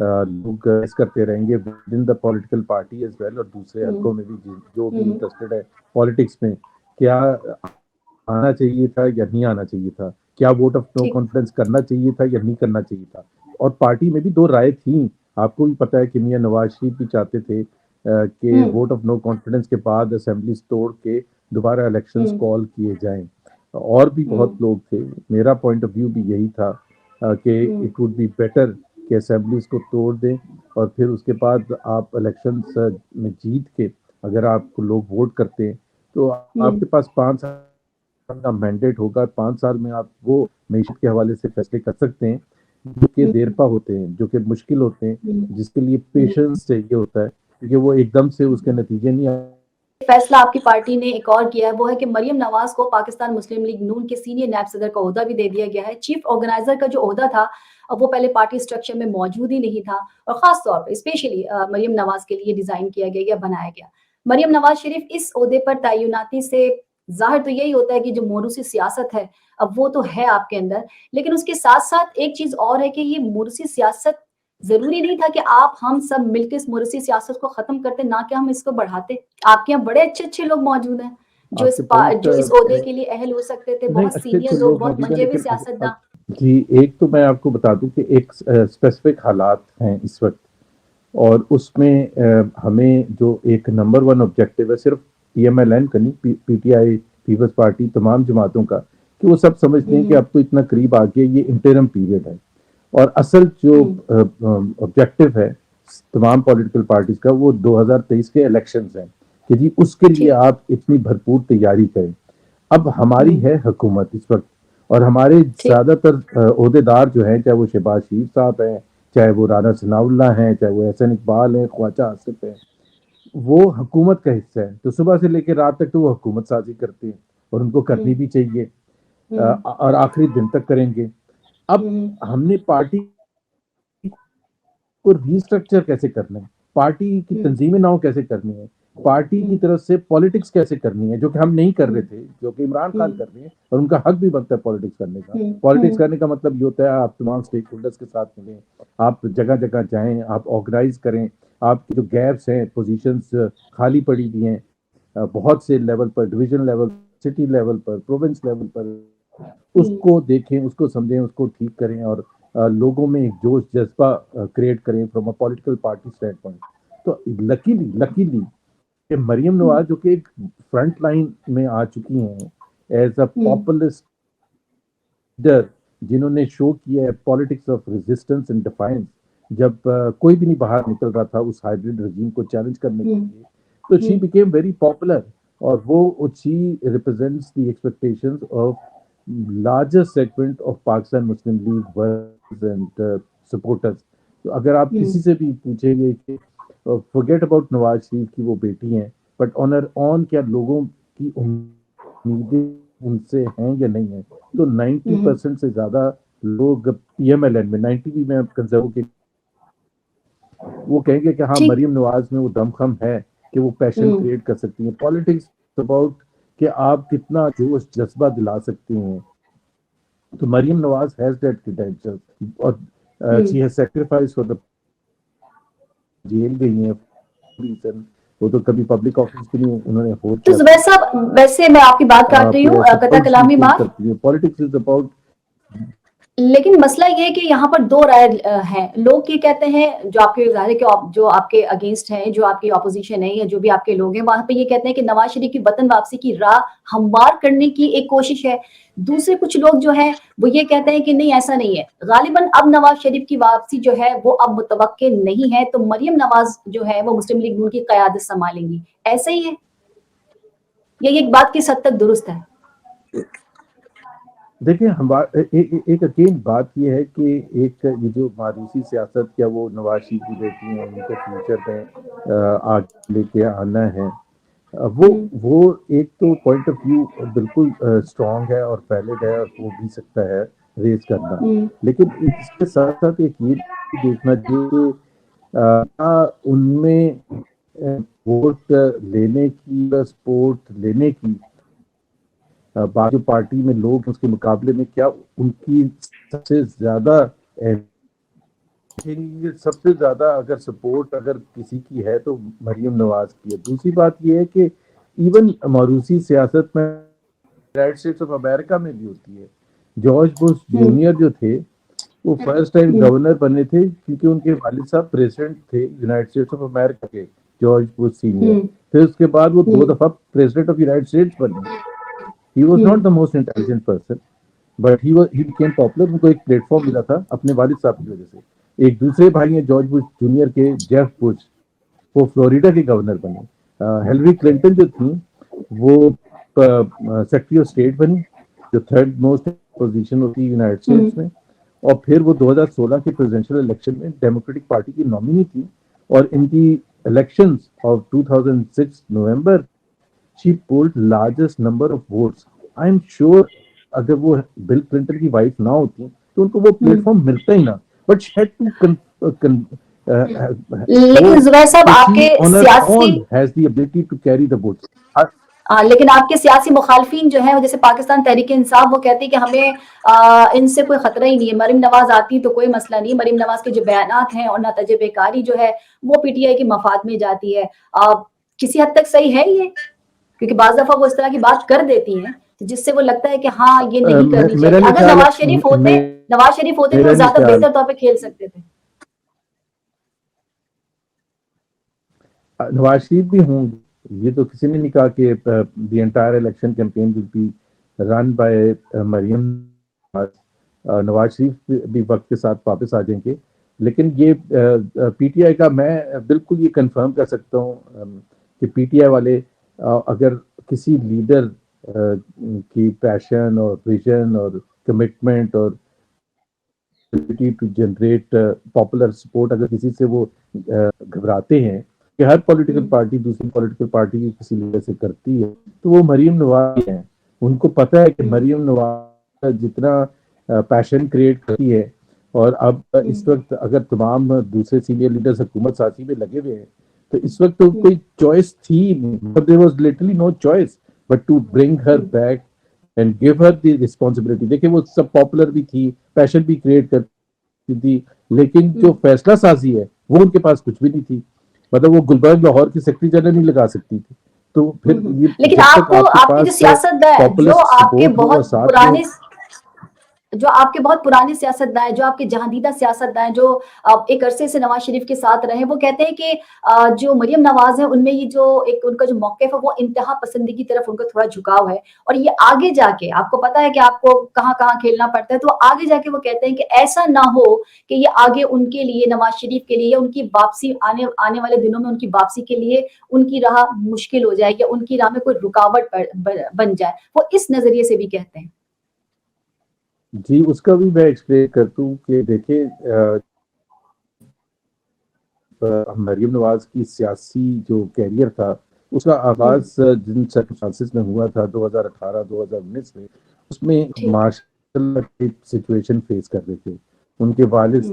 لوگ اس کرتے رہیں گے with in the political party as well, اور دوسرے حلقوں میں بھی جو بھی انٹرسٹڈ ہے پالیٹکس میں, کیا آنا چاہیے تھا یا نہیں آنا چاہیے تھا, کیا ووٹ آف نو کانفیڈنس کرنا چاہیے تھا یا نہیں کرنا چاہیے تھا. اور پارٹی میں بھی دو رائے تھیں, آپ کو بھی پتا ہے کہ میاں نواز شریف بھی چاہتے تھے کہ ووٹ آف نو کانفیڈنس کے بعد اسمبلیز توڑ کے دوبارہ الیکشنز کال کیے جائیں, اور بھی بہت لوگ تھے. میرا پوائنٹ آف ویو بھی یہی تھا کہ اٹ وڈ بی بیٹر کہ اسمبلیز کو توڑ دیں اور پھر اس کے بعد آپ الیکشنز میں جیت کے اگر آپ کو لوگ ووٹ کرتے ہیں تو آپ کے پاس 5 سال کا مینڈیٹ ہوگا. 5 سال میں آپ وہ معیشت کے حوالے سے فیصلے کر سکتے ہیں جو کہ دیرپا ہوتے ہیں, جو کہ مشکل ہوتے ہیں, جس کے لیے پیشنس چاہیے ہوتا ہے, کیونکہ وہ ایک دم سے اس کے نتیجے نہیں آتے. فیصلہ آپ کی پارٹی نے ایک اور کیا ہے, وہ ہے کہ مریم نواز کو پاکستان مسلم لیگ نون کے سینئر نائب صدر کا عہدہ بھی دے دیا گیا ہے. چیف آرگنائزر کا جو عہدہ تھا وہ پہلے پارٹی سٹرکچر میں موجود ہی نہیں تھا, اور خاص طور پہ اسپیشلی مریم نواز کے لیے ڈیزائن کیا گیا یا بنایا گیا. مریم نواز شریف اس عہدے پر تعیناتی سے ظاہر تو یہی ہوتا ہے کہ جو موروثی سیاست ہے اب وہ تو ہے آپ کے اندر, لیکن اس کے ساتھ ساتھ ایک چیز اور ہے کہ یہ موروثی سیاست ضروری نہیں تھا کہ آپ ہم سب مل کے اس موروثی سیاست کو ختم کرتے, نہ کہ ہم اس کو بڑھاتے. آپ کے یہاں بڑے اچھے اچھے لوگ موجود ہیں جو اس عہدے کے لیے اہل ہو سکتے تھے, بہت سینئر لوگ, بہت منجے ہوئے سیاستداں. جی, ایک تو میں آپ کو بتا دوں کہ ایک اسپیسیفک حالات ہیں اس وقت, اور اس میں ہمیں جو ایک نمبر 1 آبجیکٹو ہے صرف پی ایم ایل این کا نہیں, P T I, Peoples Party, تمام جماعتوں کا, کہ وہ سب سمجھتے ہیں کہ اب تو اتنا قریب آ گیا, یہ انٹرم پیریڈ ہے. اور اصل جو آبجیکٹو ہے تمام پولیٹیکل پارٹیز کا وہ 2023 کے الیکشنز ہیں کہ جی اس کے لیے آپ اتنی بھرپور تیاری کریں. اب ہماری ہے حکومت اس وقت, اور ہمارے زیادہ تر عہدیدار جو ہیں, چاہے وہ شہباز شریف صاحب ہیں, چاہے وہ رانا ثناء اللہ ہیں, چاہے وہ احسن اقبال ہیں, خواجہ آصف ہیں, وہ حکومت کا حصہ ہے. تو صبح سے لے کے رات تک تو وہ حکومت سازی کرتے ہیں, اور ان کو کرنی بھی چاہیے, اور آخری دن تک کریں گے. اب ہم نے پارٹی کو ریسٹرکچر کیسے کرنا ہے, پارٹی کی تنظیم نو کیسے کرنی ہے, پارٹی کی طرف سے پالیٹکس کیسے کرنی ہے, جو کہ ہم نہیں کر رہے تھے, جو کہ عمران خان کر رہے ہیں, اور ان کا حق بھی بنتا ہے پالیٹکس کرنے کا. پالیٹکس کرنے کا مطلب یہ ہوتا ہے آپ تمام اسٹیک ہولڈرز کے ساتھ ملیں, آپ جگہ جگہ جائیں, آپ آرگنائز کریں, آپ کی جو گیپس ہیں, پوزیشنز خالی پڑی ہوئی ہیں بہت سے لیول پر, ڈویژن لیول, سٹی لیول پر, پروونس لیول پر, اس کو دیکھیں, اس کو سمجھیں, اس کو ٹھیک کریں, اور لوگوں میں ایک جوش جذبہ کریٹ کریں from a political party stand point. تو لکیلی کہ مریم نواز جو کہ ایک فرنٹ لائن میں آ چکی ہیں ایز اے پاپولسٹ لیڈر, جنہوں نے شو کیا ہے politics of resistance and defines, جب کوئی بھی نہیں باہر نکل رہا تھا اس ہائیبرڈ رجیم کو چیلنج کرنے کے لیے, تو شی بیکیم ویری پاپولر, اور وہ she represents the expectations of largest segment of Pakistan Muslim League workers and supporters. تو اگر آپ کسی سے بھی پوچھیں گے کہ forget about نواز شریف کی وہ بیٹی ہیں, but on her own کیا لوگوں کی امیدیں ان سے ہیں یا نہیں ہیں, تو 90% سے زیادہ لوگ پی ایم ایل این میں 90 بھی میں کنزرو کے وہ کہیں گے کہ ہاں مریم نواز میں وہ دمخم ہے کہ وہ پیشن کریٹ کر سکتی ہیں. پالیٹکس اباؤٹ کہ آپ کتنا جوش جذبہ دلا سکتے ہیں. تو Maryam Nawaz has that potential, اور she has sacrifice for the, jail گئی ہیں وہ تو کبھی پبلک آفس بھی نہیں انہوں نے ہولڈ کیا. تو زبیر صاحب ویسے میں آپ کی بات کاٹ رہی ہوں, قطع کلامی معاف, پالیٹکس از اباؤٹ, لیکن مسئلہ یہ ہے کہ یہاں پر دو رائے ہیں. لوگ یہ کہتے ہیں جو آپ کے ظاہر کے جو آپ کے اگینسٹ ہیں, جو آپ کی اپوزیشن ہے یا جو بھی آپ کے لوگ ہیں, وہاں پہ یہ کہتے ہیں کہ نواز شریف کی وطن واپسی کی راہ ہموار کرنے کی ایک کوشش ہے. دوسرے کچھ لوگ جو ہیں وہ یہ کہتے ہیں کہ نہیں ایسا نہیں ہے, غالباً اب نواز شریف کی واپسی جو ہے وہ اب متوقع نہیں ہے, تو مریم نواز جو ہے وہ مسلم لیگ نون کی قیادت سنبھالیں گی. ایسا ہی ہے یہ ایک بات کی حد تک درست ہے؟ دیکھیں ایک اگین بات یہ ہے کہ ایک یہ جو ماروثی سیاست, کیا وہ نواز شریف کی بیٹی ہیں, ان کو فیوچر میں آگے لے کے آنا ہے, وہ ایک تو پوائنٹ آف ویو بالکل اسٹرانگ ہے اور ویلڈ ہے, اور وہ بھی سکتا ہے ریز کرنا, لیکن اس کے ساتھ ساتھ ایک یہ دیکھنا چاہیے کہ ان میں ووٹ لینے کی, سپورٹ لینے کی جو پارٹی میں لوگ اس کے مقابلے میں کیا ان کی سب سے زیادہ سب سے زیادہ اگر سپورٹ اگر کسی کی ہے تو مریم نواز کی ہے. دوسری بات یہ ہے کہ ایون موروثی سیاست میں یونائٹڈ اسٹیٹس آف امریکہ میں بھی ہوتی ہے. جارج بش جونیئر جو تھے وہ فرسٹ ٹائم گورنر بنے تھے کیونکہ ان کے والد صاحب پریزیڈنٹ تھے یونائٹڈ اسٹیٹس آف امریکہ کے, جارج بش سینئر. پھر اس کے بعد وہ 2 دفعہ پریزیڈنٹ آف یونائٹڈ اسٹیٹس بنے. He was not the most intelligent person but he became popular. ان کو ایک پلیٹ فارم ملا تھا اپنے والد صاحب کی وجہ سے. ایک دوسرے بھائی ہیں جارج بش جونیئر کے, جیف بش, وہ فلوریڈا کے گورنر بنے. ہیلری کلنٹن جو تھیں وہ سیکرٹری آف اسٹیٹ بنی, جو 3rd موسٹ پوزیشن ہوتی ہے یونائٹڈ اسٹیٹس میں. اور پھر وہ 2016 کے پریزیڈنشل الیکشن میں ڈیموکریٹک پارٹی کی نامینی تھی. اور ان کی elections of 2006 November she polled largest number of votes. I am sure اگر وہ بل کلنٹن کی وائف نہ ہوتی تو ان کو وہ پلیٹ فارم ملتا ہی نہ. بٹ she had to لیکن زبیر صاحب آپ کے سیاسی has the ability to carry the votes. لیکن آپ کے سیاسی مخالفین جو ہیں جیسے پاکستان تحریک انصاف, وہ کہتی ہے کہ ہمیں ان سے کوئی خطرہ ہی نہیں ہے, مریم نواز آتی تو کوئی مسئلہ نہیں. مریم نواز کے جو بیانات ہیں اور نتجہ کاری جو ہے وہ پی ٹی آئی کے مفاد میں جاتی ہے. کسی حد تک صحیح ہے یہ, کیونکہ بعض دفعہ وہ اس طرح کی بات کر دیتی ہیں جس سے وہ لگتا ہے کہ ہاں یہ نہیں کرنی چاہیے. اگر نواز شریف ہوتے تو زیادہ بہتر طور پہ کھیل سکتے تھے. نواز شریف بھی ہوں, یہ تو کسی نے نہیں کہا کہ the entire election campaign will be run by Maryam. Nawaz Sharif بھی وقت کے ساتھ واپس آ جائیں گے. لیکن یہ پی ٹی آئی کا میں بالکل یہ کنفرم کر سکتا ہوں کہ پی ٹی آئی والے اگر کسی لیڈر کی پیشن اور ویژن اور کمٹمنٹ اور ٹو جنریٹ پاپولر سپورٹ اگر کسی سے وہ گھبراتے ہیں کہ ہر پولیٹیکل پارٹی دوسری پولیٹیکل پارٹی کی کسی لیڈر سے کرتی ہے تو وہ مریم نواز ہیں. ان کو پتہ ہے کہ مریم نواز جتنا پیشن کریٹ کرتی ہے, اور اب اس وقت اگر تمام دوسرے سینئر لیڈرز حکومت سازی میں لگے ہوئے ہیں تو اس وقت تو کوئی چوائس تھی نہیں. there was literally no choice but to bring her back and give her the responsibility. دیکھیں وہ سب پاپولر بھی تھی, پیشن بھی کریٹ کرتی تھی, لیکن جو فیصلہ سازی ہے وہ ان کے پاس کچھ بھی نہیں تھی. مطلب وہ گلبرگ لاہور کی سیکرٹری جنرل نہیں لگا سکتی تھی. تو پھر لیکن آپ کو آپ کی جو سیاست دان جو آپ کے بہت پرانے جو آپ کے بہت پرانے سیاستداں ہیں, جو آپ کے جہاندیدہ سیاستداں ہیں, جو ایک عرصے سے نواز شریف کے ساتھ رہے, وہ کہتے ہیں کہ جو مریم نواز ہے ان میں یہ جو ایک ان کا جو موقف ہے وہ انتہا پسندی کی طرف ان کا تھوڑا جھکاؤ ہے, اور یہ آگے جا کے آپ کو پتا ہے کہ آپ کو کہاں کہاں کھیلنا پڑتا ہے, تو آگے جا کے وہ کہتے ہیں کہ ایسا نہ ہو کہ یہ آگے ان کے لیے نواز شریف کے لیے یا ان کی واپسی آنے والے دنوں میں ان کی واپسی کے لیے ان کی راہ مشکل ہو جائے یا ان کی راہ میں کوئی رکاوٹ بن جائے. وہ اس نظریے سے بھی کہتے ہیں. جی اس کا بھی میں ایکسپلین کرتا ہوں کہ دیکھیں مریم نواز کی سیاسی جو کیریئر تھا اس کا آغاز جن سرکمسٹانسز میں ہوا تھا 2018-2019 میں, اس میں مارشل کی سچویشن فیس کر رہے تھے. ان کے والد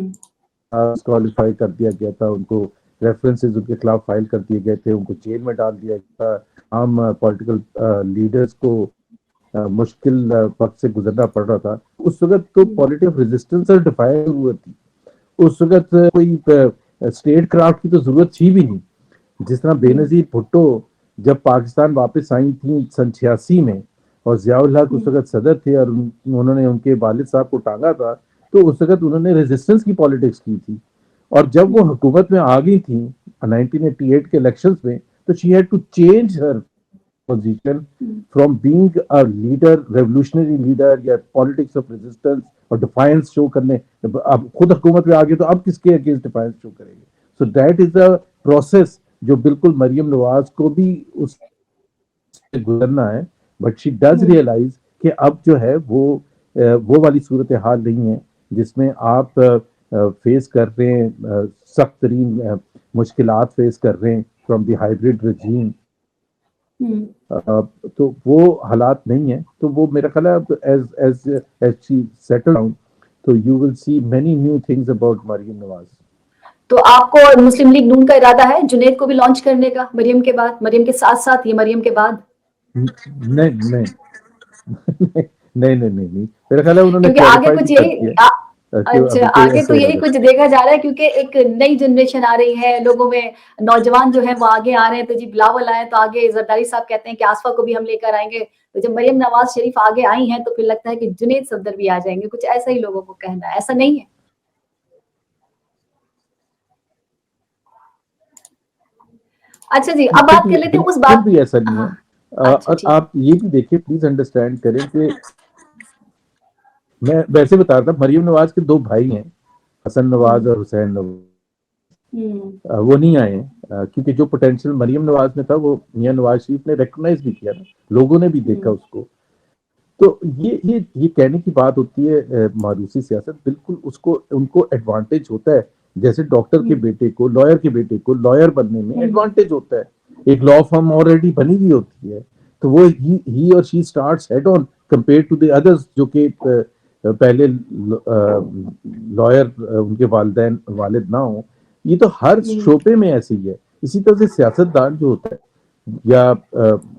ڈسکوالیفائی کر دیا گیا تھا, ان کو ریفرنسز ان کے خلاف فائل کر دیے گئے تھے, ان کو جیل میں ڈال دیا گیا تھا. عام پولیٹیکل لیڈرز کو مشکل وقت سے گزرنا پڑ رہا تھا. اس وقت تو پالیٹی آف ریزسٹنس اور ڈیفائر ہوا تھی. اس وقت کوئی اسٹیٹ کرافٹ کی تو ضرورت تھی بھی نہیں. جس طرح بے نظیر بھٹو جب پاکستان واپس آئی تھیں سن 86 میں اور ضیاء الحق اس وقت صدر تھے اور انہوں نے ان کے والد صاحب کو ٹانگا تھا, تو اس وقت انہوں نے ریزسٹنس کی پالیٹکس کی تھی. اور جب وہ حکومت میں آ گئی تھیں 1988 کے الیکشنز میں تو she had to change her position from being a leader, revolutionary leader یا politics of resistance اور defiance show کرنے. اب خود حکومت میں آگے تو اب کس کے اگینسٹ defiance show کریں گے. So that is a process جو بالکل مریم نواز کو بھی اس سے گزرنا ہے. But she does realize کہ اب جو ہے وہ والی صورتحال نہیں ہے جس میں آپ فیس کر رہے ہیں سخت ترین مشکلات فیس کر رہے ہیں فرام دی ہائیبرڈ رجیم. تو وہ حالات نہیں ہیں. تو وہ میرا خیال ہے as she settle down تو you will see many new things about Maryam Nawaz. تو آپ کو مسلم لیگ نون کا ارادہ ہے جنید کو بھی لانچ کرنے کا مریم کے بعد, مریم کے ساتھ ساتھ, یہ مریم کے بعد؟ نہیں میرا خیال ہے انہوں نے کیونکہ آگے کچھ یہی اچھا آگے تو یہی کچھ دیکھا جا رہا ہے کیونکہ ایک نئی جنریشن آ رہی ہے، لوگوں میں نوجوان جو ہیں وہ آگے آ رہے ہیں، تو جی بلاول آئے تو آگے زرداری صاحب کہتے ہیں کہ آصفہ کو بھی ہم لے کر آئیں گے، تو جب مریم نواز شریف آگے آئی ہیں تو پھر لگتا ہے کہ جنید صفدر بھی آ جائیں گے، کچھ ایسا ہی لوگوں کو کہنا ہے، ایسا نہیں ہے؟ اچھا جی اب بات کر لیتے ہیں اس بات بھی ایسا نہیں ہے. اور آپ یہ بھی دیکھیں پلیز انڈرسٹینڈ کریں کہ میں ویسے بتا رہا تھا مریم نواز کے 2 بھائی ہیں، حسن نواز اور حسین نواز، وہ نہیں آئے کیونکہ جو پوٹینشیل مریم نواز میں تھا وہ میاں نواز شریف نے ریکگنائز بھی کیا نا، لوگوں نے بھی دیکھا اس کو. تو یہ کہنے کی بات ہوتی ہے ماروسی سیاست، بالکل اس کو ان کو ایڈوانٹیج ہوتا ہے، جیسے ڈاکٹر کے بیٹے کو، لائر کے بیٹے کو لائر بننے میں ایڈوانٹیج ہوتا ہے. ایک لا فرم آلریڈی بنی ہوئی ہوتی ہے تو وہ ہی اور she starts head on compare to the others جو کہ پہلے لائر ان کے والد نہ ہوں. یہ تو ہر شعبے میں ایسے ہی ہے. اسی طرح سے سیاست دان جو ہوتا ہے یا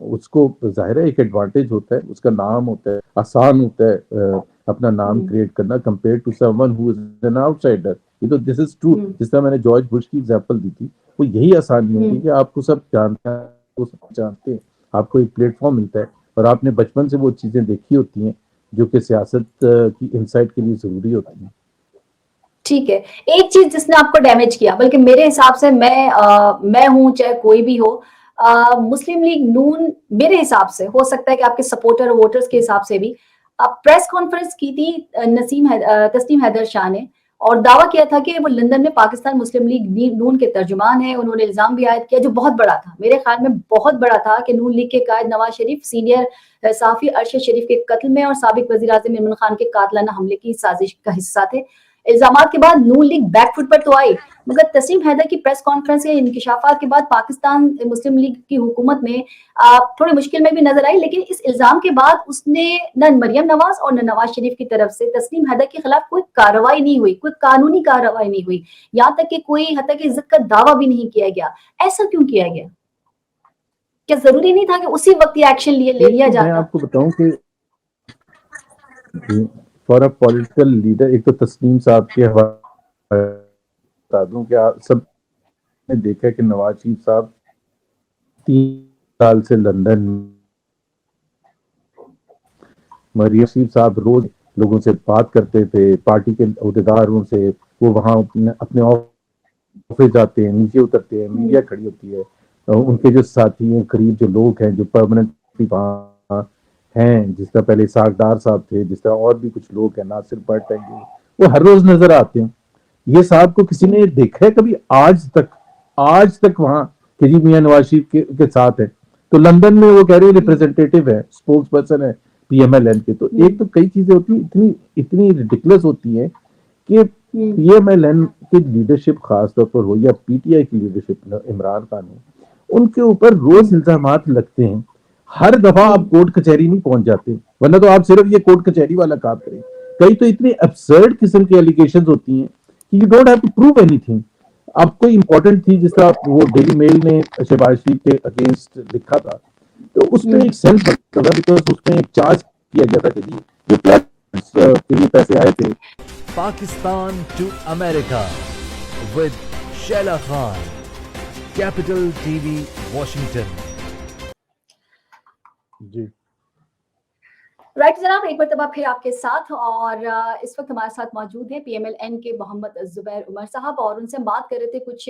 اس کو ظاہر ہے ایک ایڈوانٹیج ہوتا ہے، اس کا نام ہوتا ہے، آسان ہوتا ہے اپنا نام کریٹ کرنا compare to someone who is an outsider. یہ تو دس از ٹرو. جس طرح میں نے جارج بش کی ایگزامپل دی تھی، وہ یہی آسانی ہوتی ہے کہ آپ کو سب جانتے ہیں، وہ سب جانتے ہیں، آپ کو ایک پلیٹ فارم ملتا ہے اور آپ نے بچپن سے وہ چیزیں دیکھی ہوتی ہیں جو کہ سیاست کی انسائٹ کے لیے ضروری ہوتی ہیں. ٹھیک ہے، ایک چیز جس نے آپ کو ڈیمیج کیا، بلکہ میرے حساب سے میں ہوں چاہے کوئی بھی ہو، مسلم لیگ نون میرے حساب سے، ہو سکتا ہے کہ آپ کے سپورٹر ووٹرز کے حساب سے بھی، پریس کانفرنس کی تھی تسنیم حیدر شاہ نے اور دعویٰ کیا تھا کہ وہ لندن میں پاکستان مسلم لیگ نون کے ترجمان ہیں. انہوں نے الزام بھی عائد کیا جو بہت بڑا تھا، میرے خیال میں بہت بڑا تھا، کہ نون لیگ کے قائد نواز شریف سینئر صحافی ارشد شریف کے قتل میں اور سابق وزیر اعظم عمران خان کے قاتلانہ حملے کی سازش کا حصہ تھے. الزامات کے بعد نون لیگ بیک فٹ پر تو آئی، مگر تسنیم حیدر کی پریس کانفرنس کے انکشافات کے بعد پاکستان مسلم لیگ کی حکومت میں تھوڑی مشکل میں بھی نظر آئی. لیکن اس الزام کے بعد اس نے نہ مریم نواز اور نہ نواز شریف کی طرف سے تسنیم حیدر کے خلاف کوئی کارروائی نہیں ہوئی، کوئی قانونی کارروائی نہیں ہوئی، یہاں تک کہ کوئی حد تک عزت کا دعویٰ بھی نہیں کیا گیا. ایسا کیوں کیا گیا؟ کیا ضروری نہیں تھا کہ اسی وقت یہ ایکشن لے لیا جاتا؟ میں آپ کو بتاؤں کہ فار اے پولیٹیکل لیڈر، ایک تو تسنیم صاحب کے حوالے بتا دوں کہ سب نے دیکھا کہ نواز شریف صاحب 3 سال سے لندن، مریم شریف صاحب روز لوگوں سے بات کرتے تھے، پارٹی کے عہدیداروں سے، وہ وہاں اپنے آفس جاتے ہیں، نیچے اترتے ہیں، میڈیا کھڑی ہوتی ہے، ان کے جو ساتھی ہیں، قریب جو لوگ ہیں جو پرماننٹ وہاں ہیں، جس طرح پہلے اسحاق ڈار صاحب تھے، جس طرح اور بھی کچھ لوگ ہیں، ناصر بٹ ہیں، وہ ہر روز نظر آتے ہیں. یہ صاحب کو کسی نے دیکھا ہے کبھی آج تک وہاں کہ جی میاں نواز شریف کے ساتھ ہے؟ تو لندن میں وہ کہہ رہے ریپرزینٹیٹیو ہے، اسپوکس پرسن ہے پی ایم ایل این کے. تو ایک تو کئی چیزیں ہوتی ہیں اتنی ریڈیکولس ہوتی ہیں کہ پی ایم ایل این کی لیڈرشپ خاص طور پر ہو یا پی ٹی آئی کی لیڈرشپ عمران خان ہو، ان کے اوپر روز الزامات لگتے ہیں. ہر دفعہ آپ کورٹ کچہری نہیں پہنچ جاتے، ورنہ تو آپ صرف یہ کورٹ کچہری والا کام کریں. کئی تو اتنے ابسرڈ قسم کی ایلیگیشنز ہوتی ہیں کہ you don't have to prove anything. اب کوئی امپورٹنٹ تھی جس طرح وہ ڈیلی میل نے شہباز شریف کے اگینسٹ لکھا تھا، تو اس میں ایک سیلف بنتا تھا بیکاز اس میں ایک چارج کیا گیا تھا کہ جی جو کے لیے پیسے آئے تھے. Pakistan to America with Sheila Khan, Capital T V, Washington. جی رائٹ جناب، ایک مرتبہ پھر آپ کے ساتھ، اور اس وقت ہمارے ساتھ موجود ہیں پی ایم ایل این کے محمد زبیر عمر صاحب، اور ان سے بات کر رہے تھے کچھ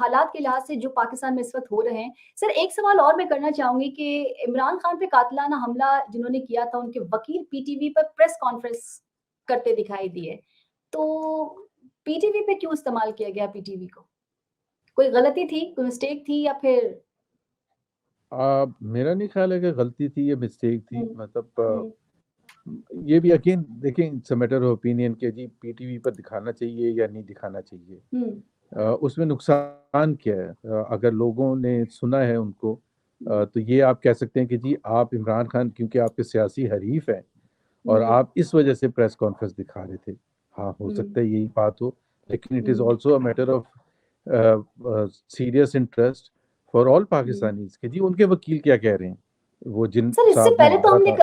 حالات کے لحاظ سے جو پاکستان میں اس وقت ہو رہے ہیں. سر ایک سوال اور میں کرنا چاہوں گی کہ عمران خان پہ قاتلانہ حملہ جنہوں نے کیا تھا، ان کے وکیل پی ٹی وی پر پریس کانفرنس کرتے دکھائی دیے، تو پی ٹی وی پہ کیوں استعمال کیا گیا پی ٹی وی کو؟ کوئی غلطی تھی، کوئی مسٹیک تھی، یا پھر میرا نہیں خیال ہے کہ غلطی تھی یا مسٹیک تھی. مطلب یہ بھی اگین دیکھیں it's a matter of opinion کہ جی پی ٹی وی پر دکھانا چاہیے یا نہیں دکھانا چاہیے. اس میں نقصان کیا ہے؟ اگر لوگوں نے سنا ہے ان کو تو یہ آپ کہہ سکتے ہیں کہ جی آپ عمران خان کیونکہ آپ کے سیاسی حریف ہیں اور آپ اس وجہ سے پریس کانفرنس دکھا رہے تھے. ہاں ہو سکتا ہے یہی بات ہو، لیکن it is also a matter of serious interest for all Pakistanis کہ جی ان کے وکیل کیا کہہ رہے ہیں. وہ جن سر اس سے صاحب نے پہلے تو مارا ہم نے تھا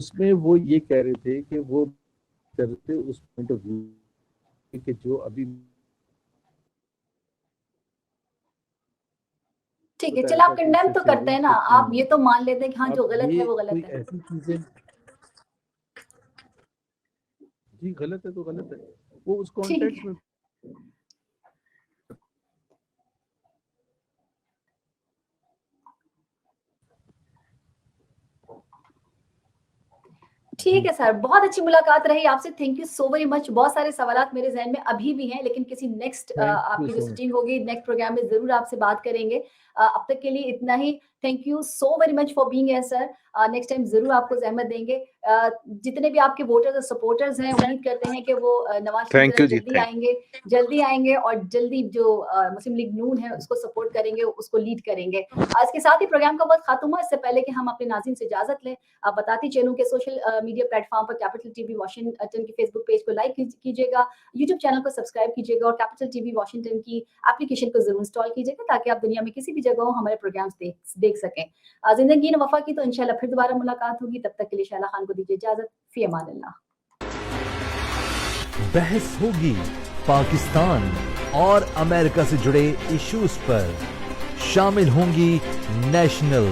اس میں وہ یہ کہہ رہے تھے کہ وہ کرتے اس پوائنٹ آف ویو کہ جو ابھی ٹھیک ہے چل آپ کنڈیم تو کرتے ہیں نا, آپ یہ تو مان لیتے ہیں کہ ہاں جو غلط ہے وہ غلط ہے. ایسی چیزیں جی غلط ہے تو غلط ہے, وہ اس کانٹیکسٹ میں ٹھیک ہے سر, بہت اچھی ملاقات رہی آپ سے, تھینک یو سو ویری مچ. بہت سارے سوالات میرے ذہن میں ابھی بھی ہیں, لیکن کسی نیکسٹ آپ کی جو سٹنگ ہوگی نیکسٹ پروگرام میں ضرور آپ سے بات کریں گے. اب تک کے لیے اتنا ہی. Thank you so very much for being here sir. Next time ضرور آپ کو زحمت دیں گے. جتنے بھی آپ کے ووٹرز اور سپورٹرز ہیں امید کرتے ہیں کہ وہ نواز شریف کی طرح جلدی آئیں گے اور جلدی جو مسلم لیگ نون ہے اس کو سپورٹ کریں گے, اس کو لیڈ کریں گے. اس کے ساتھ ہی پروگرام کا وقت ختم ہوا. اس سے پہلے کہ ہم اپنے ناظرین سے اجازت لیں, بتاتی چلوں کہ سوشل میڈیا پلیٹ فارم پر کیپٹل ٹی وی واشنگٹن کے فیس بک پیج کو لائک کیجیے گا, یوٹیوب چینل کو سبسکرائب کیجیے گا, اور کیپٹل ٹی وی واشنگٹن کی اپلیکیشن کو ضرور انسٹال کیجیے گا تاکہ آپ دنیا میں کسی بھی جگہ ہو ہمارے پروگرامز دیکھ سکیں. زندگی نے وفا کی تو انشاءاللہ پھر دوبارہ ملاقات ہوگی. تب تک کے لیے شیلا خان کو دیجیے اجازت. فی امان اللہ. بحث ہوگی پاکستان اور امریکہ سے جڑے ایشوز پر, شامل ہوں گی نیشنل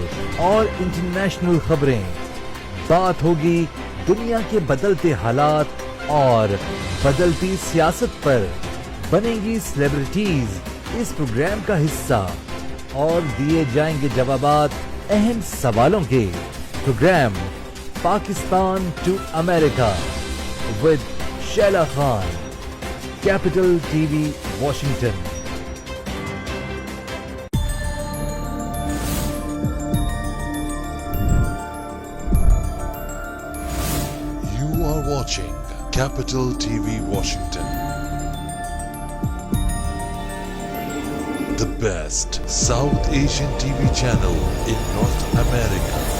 اور انٹرنیشنل خبریں, بات ہوگی دنیا کے بدلتے حالات اور بدلتی سیاست پر, بنیں گی سیلیبریٹیز اس پروگرام کا حصہ اور دیے جائیں گے جوابات اہم سوالوں کے. Programme Pakistan to America with Sheila Khan, Capital T V Washington. You are watching Capital TV Washington, the best South Asian TV channel in North America.